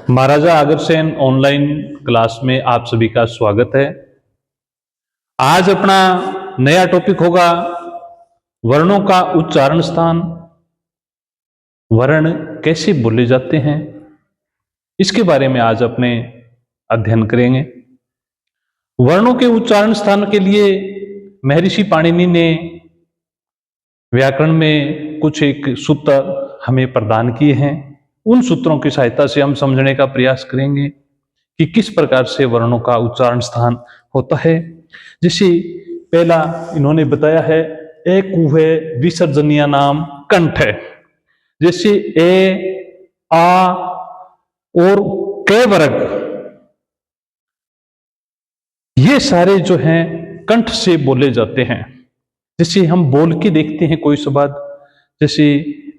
Maharaja Agrasen online class में आप सभी का स्वागत है। आज अपना नया टॉपिक होगा वर्णों का उच्चारण स्थान। वर्ण कैसे बोले जाते हैं, इसके बारे में आज अपने अध्ययन करेंगे। वर्णों के उच्चारण स्थान के लिए महर्षि पाणिनि ने व्याकरण में कुछ एक सूत्र हमें प्रदान किए हैं। उन सूत्रों की सहायता से हम समझने का प्रयास करेंगे कि किस प्रकार से वर्णों का उच्चारण स्थान होता है। जैसे पहला इन्होंने बताया है, एक कुहे विसर्जनीय नाम कंठ है। जैसे ए, आ और क वर्ग, ये सारे जो हैं कंठ से बोले जाते हैं। जैसे हम बोल के देखते हैं कोई शब्द, जैसे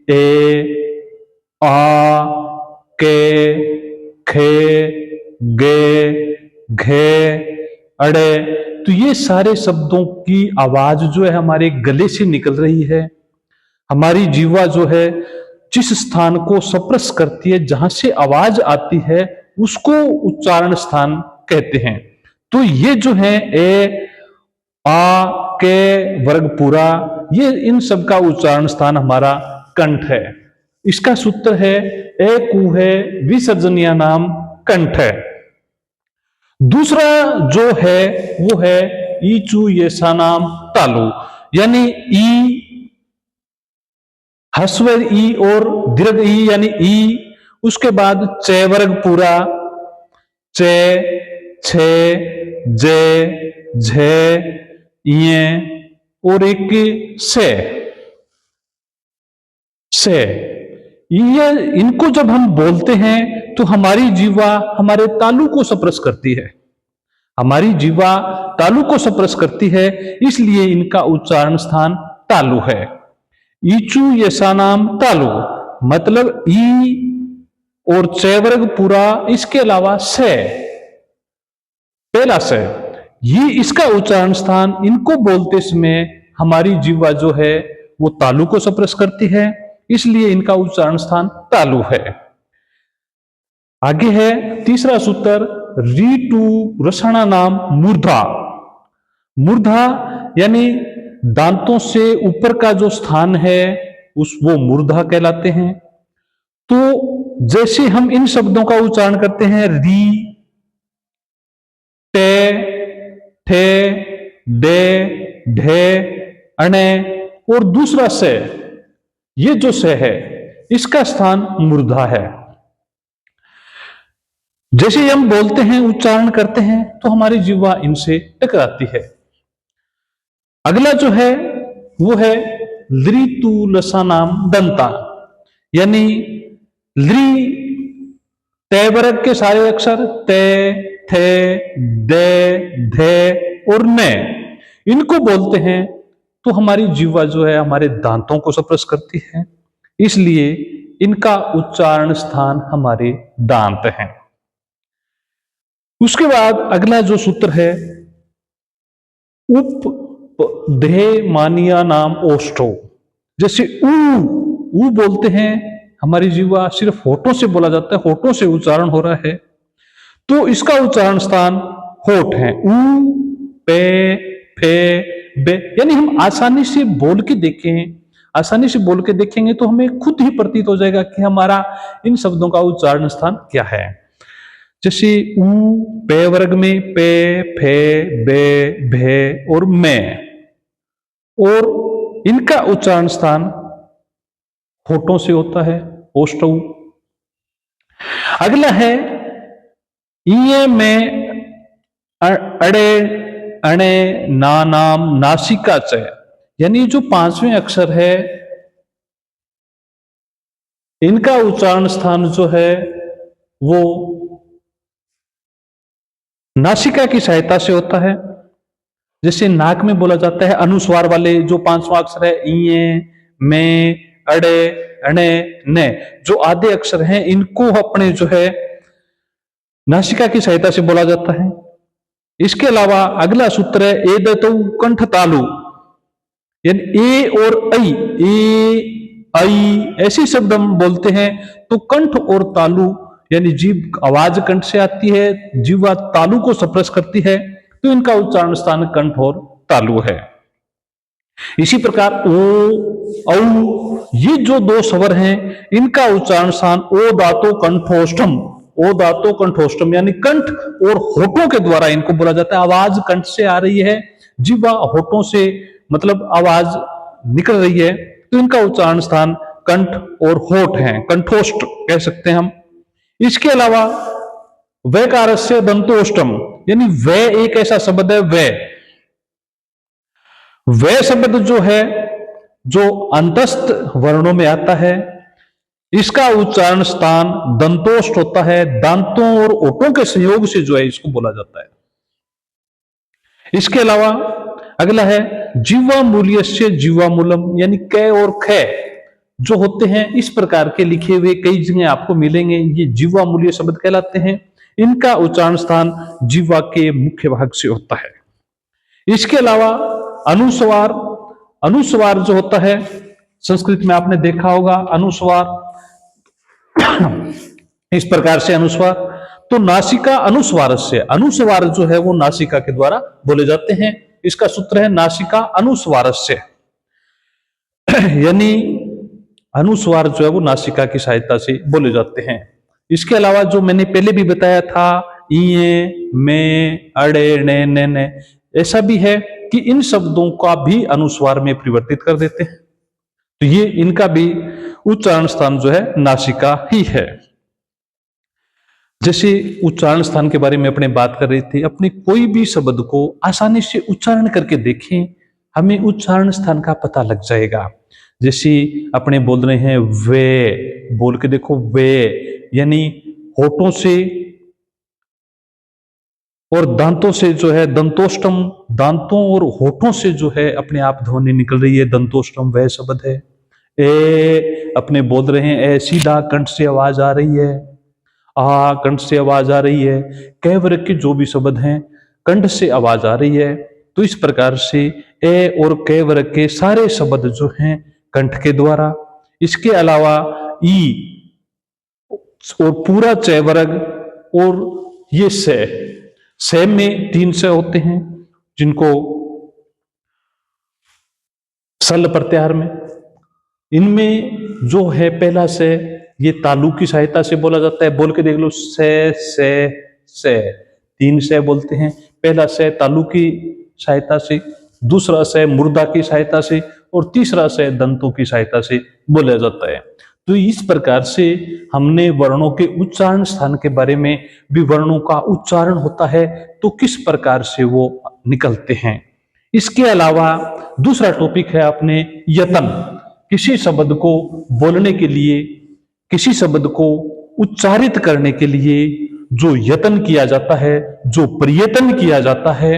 ए, आ, के, खे, गे, घे, अड़े, तो ये सारे शब्दों की आवाज जो है हमारे गले से निकल रही है। हमारी जीवा जो है जिस स्थान को स्पर्श करती है, जहां से आवाज आती है, उसको उच्चारण स्थान कहते हैं। तो ये जो है ए, आ, के वर्ग पूरा, ये इन सब का उच्चारण स्थान हमारा कंठ है। इसका सूत्र है ए कुहे विसर्जनीय नाम कंठ है। दूसरा जो है वो है ईचू येसा नाम तालु, यानी ई, ह्रस्व ई और दीर्घ ई यानी ई, उसके बाद चे वर्ग पूरा, चे, छे, जे, झे, ये और एक से। ये इनको जब हम बोलते हैं तो हमारी जीवा हमारे तालु को स्पर्श करती है। हमारी जीवा तालु को स्पर्श करती है, इसलिए इनका उच्चारण स्थान तालु है। ईचू येसा नाम तालु, मतलब ई और चे वर्ग पूरा, इसके अलावा से, पहला से, ये इसका उच्चारण स्थान, इनको बोलते समय हमारी जीवा जो है वो तालु को स्पर्श करती है, इसलिए इनका उच्चारण स्थान तालु है। आगे है तीसरा सूत्र, रीटू रसना नाम मूर्धा। मूर्धा यानी दांतों से ऊपर का जो स्थान है वो मूर्धा कहलाते हैं। तो जैसे हम इन शब्दों का उच्चारण करते हैं, री, टे, ठे, डे, ढे, अणे और दूसरा से, ये जो से है इसका स्थान मूर्धा है। जैसे हम बोलते हैं, उच्चारण करते हैं, तो हमारी जीवा इनसे टकराती है। अगला जो है वो है लृतु लसा नाम दंता, यानी लृ, ते वर्ग के सारे अक्षर ते, थे, दे, धे और ने, इनको बोलते हैं तो हमारी जीवा जो है हमारे दांतों को स्पर्श करती है, इसलिए इनका उच्चारण स्थान हमारे दांत हैं। उसके बाद अगला जो सूत्र है, उपधे मानिया नाम ओष्ठो। जैसे ऊ बोलते हैं, हमारी जीवा सिर्फ होठों से बोला जाता है, होठों से उच्चारण हो रहा है, तो इसका उच्चारण स्थान होठ है। ऊ, पे, फे, बे, यानी हम आसानी से बोल के देखेंगे तो हमें खुद ही प्रतीत हो जाएगा कि हमारा इन शब्दों का उच्चारण स्थान क्या है। जैसे ऊ, पे वर्ग में पे, फे, बे, भे और मैं, और इनका उच्चारण स्थान होठों से होता है, ओष्ठौ। अगला है इये में अड़े, अणे, ना नाम नासिका च, यानी जो पांचवें अक्षर है इनका उच्चारण स्थान जो है वो नासिका की सहायता से होता है। जैसे नाक में बोला जाता है, अनुस्वार वाले जो पांचवा अक्षर है, इये, में, अड़े, अणे, ने, जो आधे अक्षर हैं, इनको अपने जो है नासिका की सहायता से बोला जाता है। इसके अलावा अगला सूत्र है एदतौ कंठ तालु, यानी ए और आई ऐसे शब्द हम बोलते हैं तो कंठ और तालु यानी जीभ आवाज कंठ से आती है, जीवा तालु को सप्रेस करती है, तो इनका उच्चारण स्थान कंठ और तालु है। इसी प्रकार ओ औ ये जो दो स्वर हैं इनका उच्चारण स्थान ओ धातु कंठोष्ठम, ओ धातु कंठोष्ठम यानी कंठ और होठों के द्वारा इनको बोला जाता है। आवाज कंठ से आ रही है, जीवा होठों से मतलब आवाज निकल रही है, तो इनका उच्चारण स्थान कंठ और होठ है, कंठोष्ठ कह सकते हैं हम। इसके अलावा वैकारस्य दंतोष्टम यानी वे एक ऐसा शब्द है, वे शब्द जो है जो अंतस्थ वर्णों में आता है, इसका उच्चारण स्थान दंतोष्ठ होता है। दांतों और ओठों के संयोग से जो है इसको बोला जाता है। इसके अलावा अगला है जीवा मूल्यस्य जीवा मूलम यानी कै और ख जो होते हैं इस प्रकार के लिखे हुए कई जगह आपको मिलेंगे, ये जीवा मूल्य शब्द कहलाते हैं। इनका उच्चारण स्थान जीवा के मुख्य भाग से होता है। इसके अलावा अनुस्वार, अनुस्वार जो होता है संस्कृत में आपने देखा होगा अनुस्वार इस प्रकार से अनुस्वार, तो नासिका अनुस्वार से, अनुस्वार जो है वो नासिका के द्वारा बोले जाते हैं। इसका सूत्र है नासिका अनुस्वार से यानी अनुस्वार जो है वो नासिका की सहायता से बोले जाते हैं। इसके अलावा जो मैंने पहले भी बताया था इए, में, अड़े, ने, ऐसा भी है कि इन शब्दों का भी अनुस्वार में परिवर्तित कर देते हैं, तो ये इनका भी उच्चारण स्थान जो है नासिका ही है। जैसे उच्चारण स्थान के बारे में अपने बात कर रहे थे, अपने कोई भी शब्द को आसानी से उच्चारण करके देखें, हमें उच्चारण स्थान का पता लग जाएगा। जैसे अपने बोल रहे हैं वे, बोल के देखो वे यानी होठों से और दांतों से जो है दंतोष्टम, दांतों और होठों से जो है अपने आप ध्वनि निकल रही है, दंतोष्टम वह शब्द है। ए अपने बोल रहे हैं ए सीधा कंठ से आवाज आ रही है, आ कंठ से आवाज आ रही है। कै वर्ग के जो भी शब्द हैं कंठ से आवाज आ रही है, तो इस प्रकार से ए और कै वर्ग के सारे शब्द जो हैं कंठ के द्वारा। इसके अलावा ई और पूरा चय वर्ग और ये से में 3 से होते हैं जिनको सल प्रत्याहार में, इनमें जो है पहला से ये तालु की सहायता से बोला जाता है। बोल के देख लो से 3 से बोलते हैं। पहला से तालु की सहायता से, दूसरा से मुर्दा की सहायता से और तीसरा से दंतों की सहायता से बोला जाता है। तो इस प्रकार से हमने वर्णों के उच्चारण स्थान के बारे में भी, वर्णों का उच्चारण होता है तो किस प्रकार से वो निकलते हैं। इसके अलावा दूसरा टॉपिक है अपने यतन। किसी शब्द को बोलने के लिए, किसी शब्द को उच्चारित करने के लिए जो यतन किया जाता है, जो प्रयत्न किया जाता है,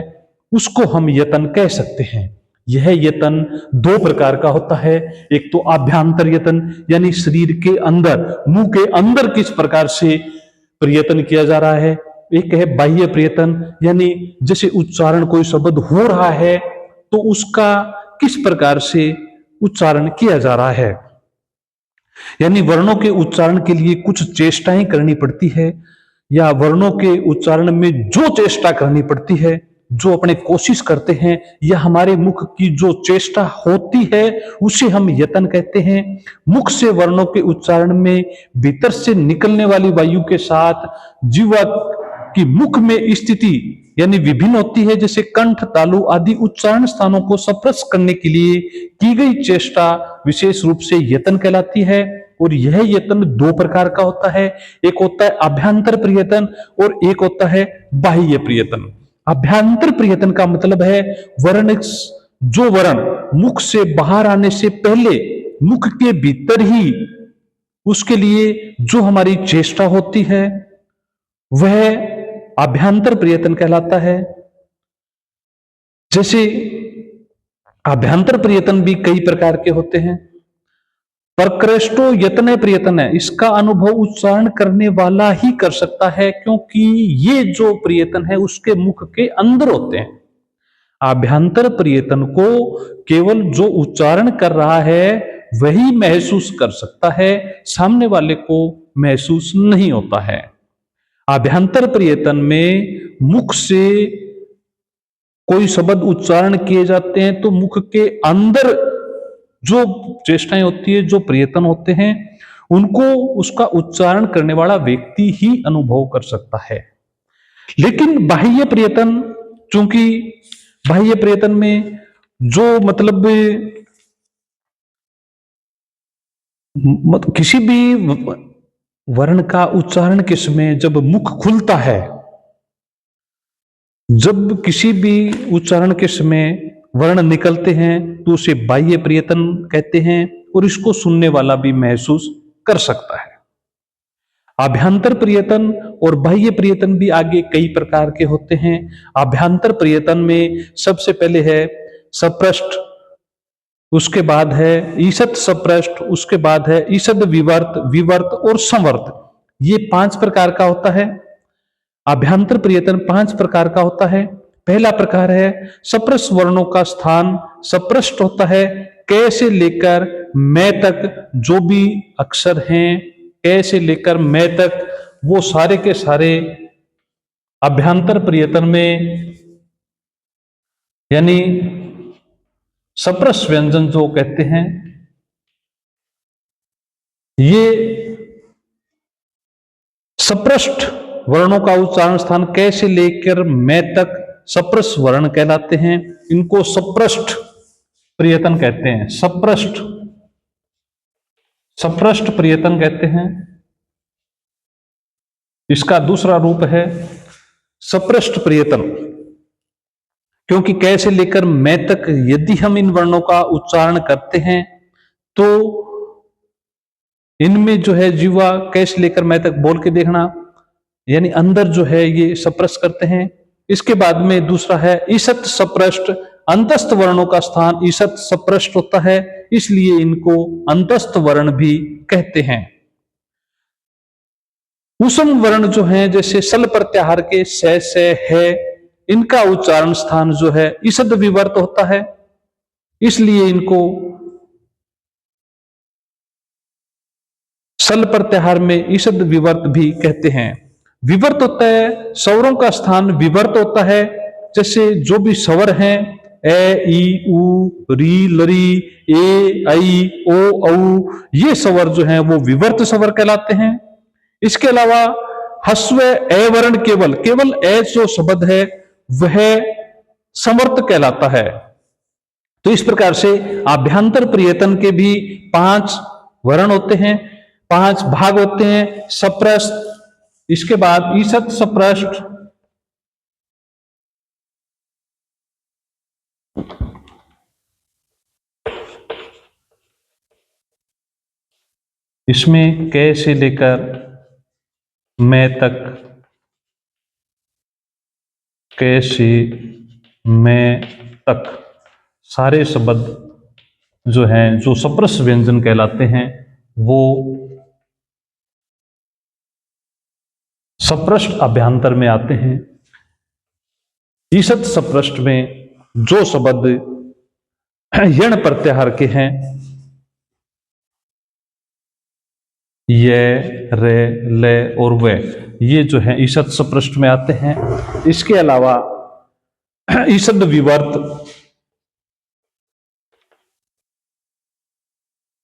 उसको हम यतन कह सकते हैं। यह यतन 2 प्रकार का होता है। एक तो आभ्यंतर यतन यानी शरीर के अंदर, मुंह के अंदर किस प्रकार से प्रयत्न किया जा रहा है। एक है बाह्य प्रयत्न यानी जैसे उच्चारण कोई शब्द हो रहा है तो उसका किस प्रकार से उच्चारण किया जा रहा है, यानी वर्णों के उच्चारण के लिए कुछ चेष्टाएं करनी पड़ती है, या वर्णों के उच्चारण में जो चेष्टा करनी पड़ती है, जो अपने कोशिश करते हैं, या हमारे मुख की जो चेष्टा होती है उसे हम यतन कहते हैं। मुख से वर्णों के उच्चारण में भीतर से निकलने वाली वायु के साथ जीवा की मुख में स्थिति यानी विभिन्न होती है। जैसे कंठ, तालु आदि उच्चारण स्थानों को सप्रेस करने के लिए की गई चेष्टा विशेष रूप से यतन कहलाती है। और यह यतन 2 प्रकार का होता है, एक होता है अभ्यंतर प्रयत्न और एक होता है बाह्य प्रयत्न। अभ्यंतर प्रयत्न का मतलब है वर्ण, जो वर्ण मुख से बाहर आने से पहले मुख के भीतर ही उसके लिए जो हमारी चेष्टा होती है वह अभ्यंतर प्रयत्न कहलाता है। जैसे अभ्यंतर प्रयत्न भी कई प्रकार के होते हैं। प्रकृष्टो यत्न प्रयत्न है, इसका अनुभव उच्चारण करने वाला ही कर सकता है, क्योंकि ये जो प्रयत्न है उसके मुख के अंदर होते हैं। आभ्यंतर प्रयतन को केवल जो उच्चारण कर रहा है वही महसूस कर सकता है, सामने वाले को महसूस नहीं होता है। आभ्यंतर प्रयतन में मुख से कोई शब्द उच्चारण किए जाते हैं तो मुख के अंदर जो चेष्टाएं होती है, जो प्रयत्न होते हैं, उनको उसका उच्चारण करने वाला व्यक्ति ही अनुभव कर सकता है। लेकिन बाह्य प्रयत्न, चूंकि बाह्य प्रयत्न में जो मतलब किसी भी वर्ण का उच्चारण के समय जब मुख खुलता है, जब किसी भी उच्चारण के समय वर्ण निकलते हैं तो उसे बाह्य प्रयत्न कहते हैं और इसको सुनने वाला भी महसूस कर सकता है। आभ्यंतर प्रयत्न और बाह्य प्रयत्न भी आगे कई प्रकार के होते हैं। आभ्यंतर प्रयत्न में सबसे पहले है सपृष्ठ, उसके बाद है ईषद सपृष्ठ, उसके बाद है ईषद विवर्त, विवर्त और संवर्त। ये 5 प्रकार का होता है। आभ्यंतर प्रयत्न 5 प्रकार का होता है। पहला प्रकार है सप्रस वर्णों का स्थान सपृष्ठ होता है। क से लेकर मैं तक जो भी अक्षर हैं, क से लेकर मैं तक, वो सारे के सारे आभ्यंतर प्रयत्न में यानी सप्रस व्यंजन जो कहते हैं, ये सपृष्ठ वर्णों का उच्चारण स्थान क से लेकर मैं तक सप्रस वर्ण कहलाते हैं। इनको सपृष्ठ प्रयत्न कहते हैं। सपृष्ठ सपृष्ठ प्रयत्न कहते हैं। इसका दूसरा रूप है सपृष्ठ प्रयत्न, क्योंकि क से लेकर मैं तक यदि हम इन वर्णों का उच्चारण करते हैं तो इनमें जो है जीवा क से लेकर मैं तक बोल के देखना, यानी अंदर जो है ये सप्रस करते हैं। इसके बाद में दूसरा है ईषत सपृष्ठ, अंतस्थ वर्णों का स्थान ईषत सपृष्ठ होता है, इसलिए इनको अंतस्थ वर्ण भी कहते हैं। उसम वर्ण जो है जैसे सल प्रत्याहार के से है, इनका उच्चारण स्थान जो है ईषद विवर्त होता है, इसलिए इनको सल प्रत्याहार में ईषद विवर्त भी कहते हैं। विवर्त होता है स्वरों का स्थान विवर्त होता है, जैसे जो भी स्वर हैं ए ई उ री लरी ए आई ओ औ, ये स्वर जो हैं वो विवर्त स्वर कहलाते हैं। इसके अलावा हस्व ए वर्ण केवल केवल ए जो शब्द है वह समर्थ कहलाता है। तो इस प्रकार से आभ्यंतर प्रयत्न के भी 5 वर्ण होते हैं, 5 भाग होते हैं। सप्रस्थ, इसके बाद ईषद सप्रष्ठ, इसमें क से लेकर मैं तक, क से मैं तक सारे शब्द जो हैं, जो सप्रस व्यंजन कहलाते हैं, वो सप्रष्ट अभ्यंतर में आते हैं। ईषद सप्रष्ट में जो शब्द यण प्रत्याहार के हैं, ये रे ले और वे, ये जो है ईषद सप्रष्ट में आते हैं। इसके अलावा ईषद विवर्त,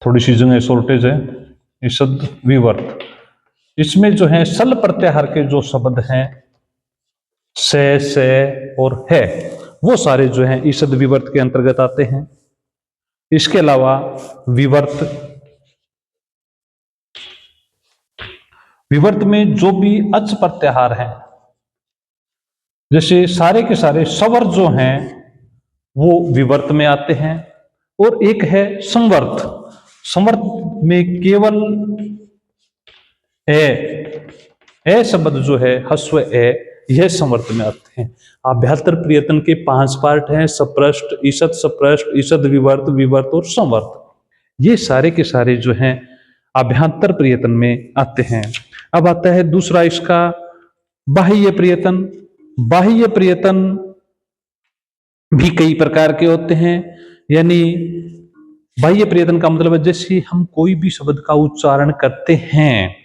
थोड़ी सी जगह शॉर्टेज है, ईषद विवर्त, इसमें जो है सल प्रत्याहार के जो शब्द हैं से और है, वो सारे जो हैं ईषद विवर्त के अंतर्गत आते हैं। इसके अलावा विवर्त, विवर्त में जो भी अच प्रत्याहार हैं, जैसे सारे के सारे स्वर जो हैं वो विवर्त में आते हैं। और एक है संवर्त, संवर्त में केवल ए शब्द जो है हस्व ए, यह संवर्त में आते हैं। आभ्यंतर प्रयत्न के 5 पार्ट हैं, सप्रष्ट, ईषद सप्रष्ट, ईषद विवर्त, विवर्त और संवर्त। ये सारे के सारे जो हैं आभ्यंतर प्रयत्न में आते हैं। अब आता है दूसरा इसका बाह्य प्रयत्न। बाह्य प्रयत्न भी कई प्रकार के होते हैं। यानी बाह्य प्रयत्न का मतलब है जैसे हम कोई भी शब्द का उच्चारण करते हैं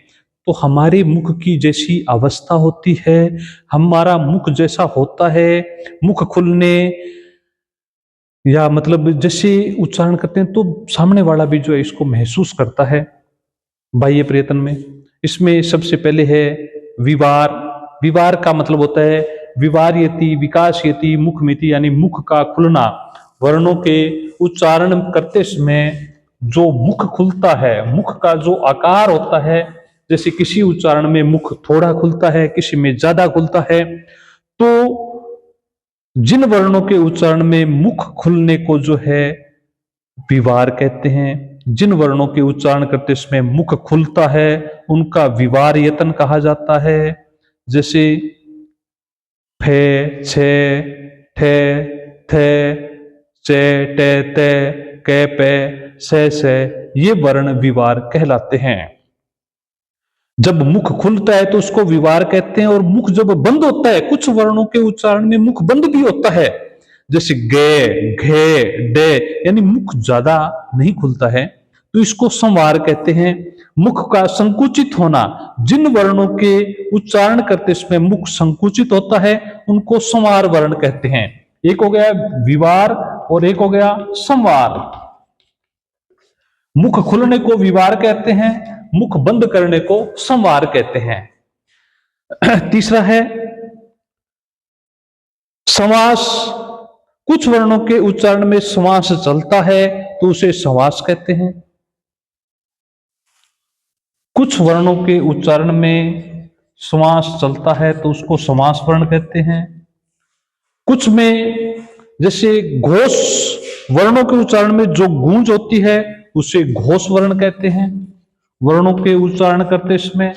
तो हमारे मुख की जैसी अवस्था होती है, हमारा मुख जैसा होता है, मुख खुलने या मतलब जैसे उच्चारण करते हैं तो सामने वाला भी जो है इसको महसूस करता है बाह्य प्रयत्न में। इसमें सबसे पहले है विवार। विवार का मतलब होता है विवार्यति विकासयति मुखमिति, यानी मुख का खुलना। वर्णों के उच्चारण करते समय जो मुख खुलता है, मुख का जो आकार होता है, जैसे किसी उच्चारण में मुख थोड़ा खुलता है, किसी में ज्यादा खुलता है, तो जिन वर्णों के उच्चारण में मुख खुलने को जो है विवार कहते हैं, जिन वर्णों के उच्चारण करते समय मुख खुलता है उनका विवार यतन कहा जाता है। जैसे फे, छे, ठे, थे, चे, टे, ते, के, पे, से, ये वर्ण विवार कहलाते हैं। जब मुख खुलता है तो उसको विवार कहते हैं, और मुख जब बंद होता है, कुछ वर्णों के उच्चारण में मुख बंद भी होता है, जैसे गे, घे, डे, यानी मुख ज्यादा नहीं खुलता है, तो इसको संवार कहते हैं। मुख का संकुचित होना, जिन वर्णों के उच्चारण करते समय मुख संकुचित होता है उनको संवार वर्ण कहते हैं। एक हो गया विवार और एक हो गया संवार। मुख खुलने को विवार कहते हैं, मुख बंद करने को संवार कहते हैं। तीसरा है समास। कुछ वर्णों के उच्चारण में समास चलता है तो उसे समास कहते हैं। कुछ वर्णों के उच्चारण में समास चलता है तो उसको समास वर्ण कहते हैं। कुछ में जैसे घोष वर्णों के उच्चारण में जो गूंज होती है उसे घोष वर्ण कहते हैं। वर्णों के उच्चारण करते समय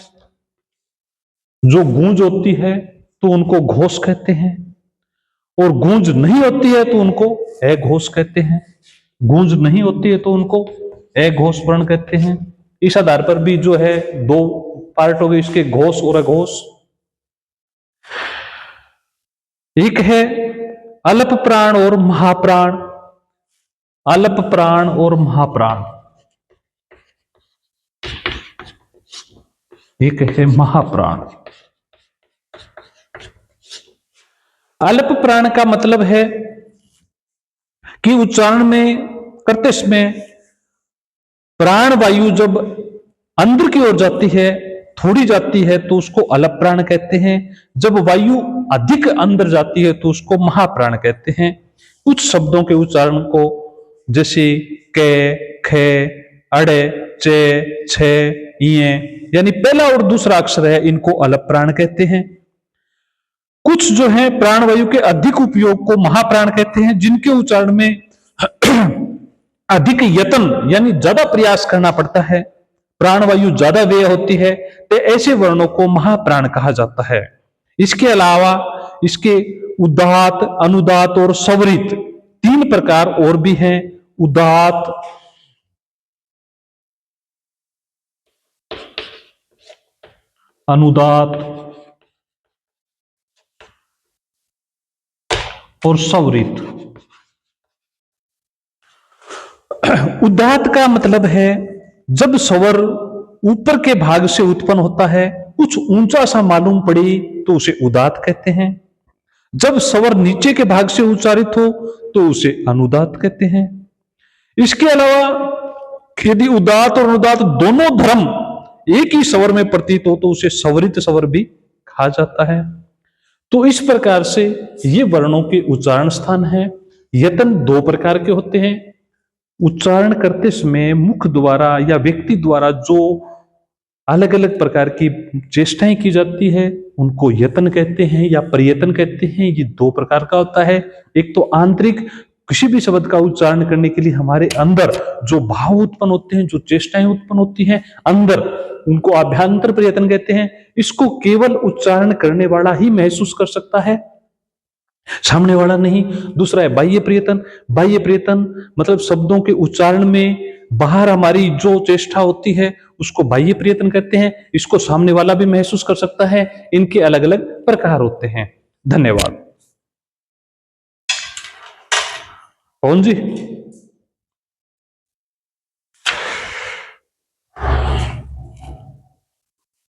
जो गूंज होती है तो उनको घोष कहते हैं, और गूंज नहीं होती है तो उनको अघोष कहते हैं। गूंज नहीं होती है तो उनको अघोष वर्ण कहते हैं। इस आधार पर भी जो है दो पार्ट हो गए इसके, घोष और अघोष। एक है अल्प प्राण और महाप्राण। अल्प प्राण और महाप्राण। एक है महाप्राण। अल्प प्राण का मतलब है कि उच्चारण में करते समय प्राण वायु जब अंदर की ओर जाती है, थोड़ी जाती है तो उसको अल्प प्राण कहते हैं। जब वायु अधिक अंदर जाती है तो उसको महाप्राण कहते हैं। कुछ शब्दों के उच्चारण को जैसे के, खे, अड़े, चे, छे, इए, यानी पहला और दूसरा अक्षर है, इनको अल्प प्राण कहते हैं। कुछ जो है प्राणवायु के अधिक उपयोग को महाप्राण कहते हैं, जिनके उच्चारण में अधिक यत्न यानी ज्यादा प्रयास करना पड़ता है, प्राणवायु ज्यादा व्यय होती है, तो ऐसे वर्णों को महाप्राण कहा जाता है। इसके अलावा इसके उदात, अनुदात और स्वरित तीन प्रकार और भी हैं। उदात, अनुदात और स्वरित। उदात का मतलब है जब स्वर ऊपर के भाग से उत्पन्न होता है, कुछ ऊंचा सा मालूम पड़े तो उसे उदात कहते हैं। जब स्वर नीचे के भाग से उच्चारित हो तो उसे अनुदात कहते हैं। इसके अलावा यदि उदात और अनुदात दोनों धर्म एक ही स्वर में प्रतीत हो तो उसे स्वरित स्वर भी कहा जाता है। तो इस प्रकार से ये वर्णों के उच्चारण स्थान है। यतन दो प्रकार के होते हैं। उच्चारण करते समय मुख द्वारा या व्यक्ति द्वारा जो अलग अलग प्रकार की चेष्टाएं की जाती है उनको यत्न कहते हैं या प्रयत्न कहते हैं। ये दो प्रकार का होता है। एक तो आंतरिक, किसी भी शब्द का उच्चारण करने के लिए हमारे अंदर जो भाव उत्पन्न होते हैं, जो चेष्टाएं उत्पन्न होती हैं अंदर, उनको अभ्यंतर प्रयत्न कहते हैं। इसको केवल उच्चारण करने वाला ही महसूस कर सकता है, सामने वाला नहीं। दूसरा है बाह्य प्रयत्न। बाह्य प्रयत्न मतलब शब्दों के उच्चारण में बाहर हमारी जो चेष्टा होती है उसको बाह्य प्रयत्न कहते हैं। इसको सामने वाला भी महसूस कर सकता है। इनके अलग अलग प्रकार होते हैं। धन्यवाद। कौन जी?